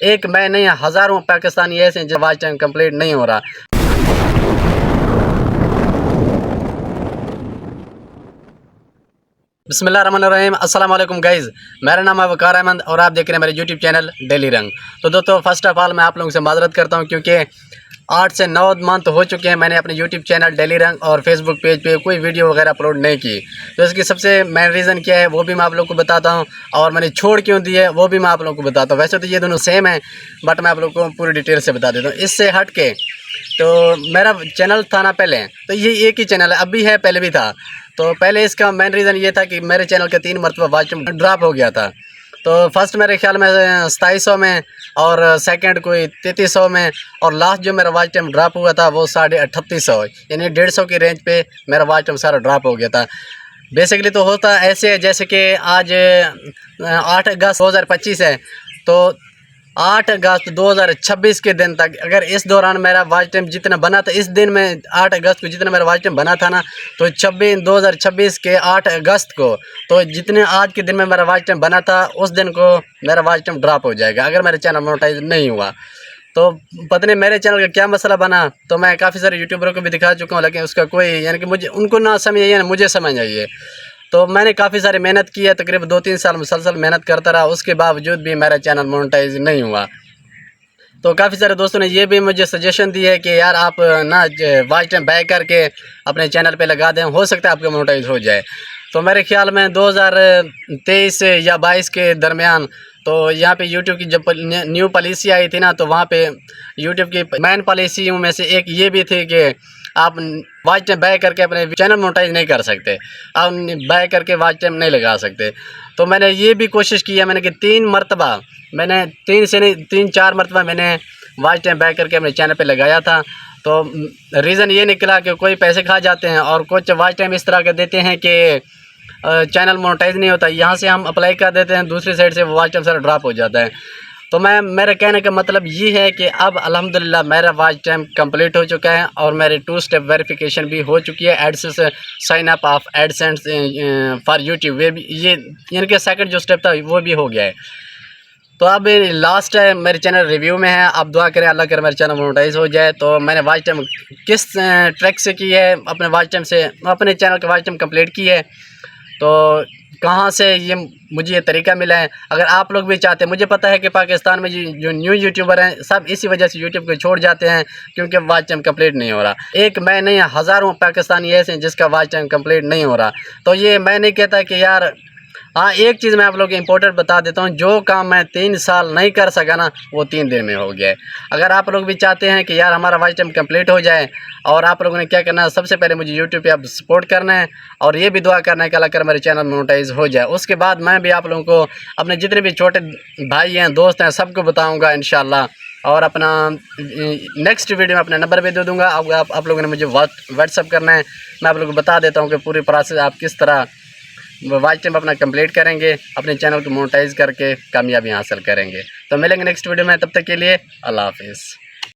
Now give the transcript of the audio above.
एक मैं नहीं, हज़ारों पाकिस्तानी ऐसे हैं जो वॉच टाइम कंप्लीट नहीं हो रहा। बिस्मिल्लाहिर्रहमानिर्रहीम, अस्सलाम वालेकुम गाइज़। मेरा नाम है वकार अहमद और आप देख रहे हैं मेरे यूट्यूब चैनल डेली रंग। तो दोस्तों, फर्स्ट ऑफ ऑल मैं आप लोगों से माज़रत करता हूं क्योंकि 8 से 9 मंथ हो चुके हैं मैंने अपने यूट्यूब चैनल डेली रंग और फेसबुक पेज पे कोई वीडियो वगैरह अपलोड नहीं की। तो इसकी सबसे मेन रीज़न क्या है वो भी मैं आप लोगों को बताता हूँ, और मैंने छोड़ क्यों दी है वो भी मैं आप लोगों को बताता हूँ। वैसे तो ये दोनों सेम है, बट मैं आप लोगों को पूरी डिटेल से बता देता हूँ। इससे हट के तो मेरा चैनल था ना पहले, तो ये एक ही चैनल है, अब भी है, पहले भी था। तो पहले इसका मेन रीज़न ये था कि मेरे चैनल के 3 मरतबा वॉच टाइम ड्रॉप हो गया था। तो फर्स्ट मेरे ख्याल में 2700 में, और सेकंड कोई 3300 में, और लास्ट जो मेरा वॉच टाइम ड्रॉप हुआ था वो 3850, यानी 150 की रेंज पे मेरा वॉच टाइम सारा ड्रॉप हो गया था। बेसिकली तो होता ऐसे है जैसे कि आज 8 अगस्त 2025 है, तो 8 अगस्त 2026 के दिन तक अगर इस दौरान मेरा वॉच टाइम जितना बना था, इस दिन में 8 अगस्त को जितना मेरा वॉच टाइम बना था ना, तो 2026 के 8 अगस्त को, तो जितने आज के दिन में मेरा वॉच टाइम बना था उस दिन को मेरा वॉच टाइम ड्रॉप हो जाएगा अगर मेरा चैनल मोनेटाइज नहीं हुआ। तो पता नहीं मेरे चैनल का क्या मसला बना। तो मैं काफ़ी सारे यूट्यूबरों को भी दिखा चुका हूँ, लेकिन उसका कोई, यानी कि मुझे उनको ना समझ आइए ना मुझे समझ आइए। तो मैंने काफ़ी सारी मेहनत की है, तकरीबन 2-3 साल मुसलसल मेहनत करता रहा, उसके बावजूद भी मेरा चैनल मोनेटाइज नहीं हुआ। तो काफ़ी सारे दोस्तों ने ये भी मुझे सजेशन दी है कि यार आप ना वॉच टाइम बैक करके अपने चैनल पे लगा दें, हो सकता है आपका मोनेटाइज हो जाए। तो मेरे ख्याल में 2023 या 22 के दरमियान, तो यहाँ पे यूट्यूब की जब न्यू पॉलिसी आई थी ना, तो वहाँ पे यूट्यूब की मेन पॉलिसियों में से एक ये भी थी कि आप वॉच टाइम बैक करके अपने चैनल मोनेटाइज नहीं कर सकते, आप बैक करके वॉच टाइम नहीं लगा सकते। तो मैंने ये भी कोशिश की है, मैंने कि 3 मरतबा, मैंने 3 से नहीं 3-4 मरतबा मैंने वॉच टाइम बैक करके अपने चैनल पे लगाया था। तो रीज़न ये निकला कि कोई पैसे खा जाते हैं और कुछ वॉच टाइम इस तरह के देते हैं कि चैनल मोनेटाइज नहीं होता। यहाँ से हम अप्लाई कर देते हैं, दूसरी साइड से वॉच टाइम सारा ड्रॉप हो जाता है। तो मेरे कहने का मतलब ये है कि अब अल्हम्दुलिल्लाह मेरा वॉच टाइम कंप्लीट हो चुका है और मेरी 2 स्टेप वेरिफिकेशन भी हो चुकी है। AdSense sign up of AdSense for YouTube, वे भी ये यानी कि सेकंड जो स्टेप था वो भी हो गया है। तो अब लास्ट है मेरे चैनल रिव्यू में है। आप दुआ करें अल्लाह करे मेरे चैनल मोनेटाइज हो जाए। तो मैंने वॉच टाइम किस ट्रैक से की है, अपने वॉच टाइम से अपने चैनल का वॉच टाइम कंप्लीट की है। तो कहाँ से ये मुझे ये तरीका मिला है, अगर आप लोग भी चाहते हैं। मुझे पता है कि पाकिस्तान में जो न्यू यूट्यूबर हैं सब इसी वजह से यूट्यूब को छोड़ जाते हैं, क्योंकि वॉच टाइम कंप्लीट नहीं हो रहा। एक मैं नहीं, हज़ारों पाकिस्तानी ऐसे हैं जिसका वॉच टाइम कंप्लीट नहीं हो रहा। तो ये मैं नहीं कहता कि यार, हाँ एक चीज़ मैं आप लोगों को इम्पोर्टेंट बता देता हूँ, जो काम मैं 3 साल नहीं कर सका ना वो 3 दिन में हो गया है। अगर आप लोग भी चाहते हैं कि यार हमारा वॉच टाइम कंप्लीट हो जाए, और आप लोगों ने क्या करना है, सबसे पहले मुझे यूट्यूब पे आप सपोर्ट करना है और ये भी दुआ करना है कि अल्लाह करे मेरे चैनल मोनेटाइज हो जाए। उसके बाद मैं भी आप लोगों को, अपने जितने भी छोटे भाई हैं, दोस्त हैं, सबको बताऊँगा इंशाल्लाह। और अपना नेक्स्ट वीडियो में अपना नंबर भी दे दूँगा। आप लोगों ने मुझे व्हाट्सअप करना है, मैं आप लोगों को बता देता हूँ कि पूरी प्रोसेस आप किस तरह वॉच टाइम अपना कंप्लीट करेंगे, अपने चैनल को मोनेटाइज करके कामयाबी हासिल करेंगे। तो मिलेंगे नेक्स्ट वीडियो में, तब तक के लिए अल्लाह हाफिज़।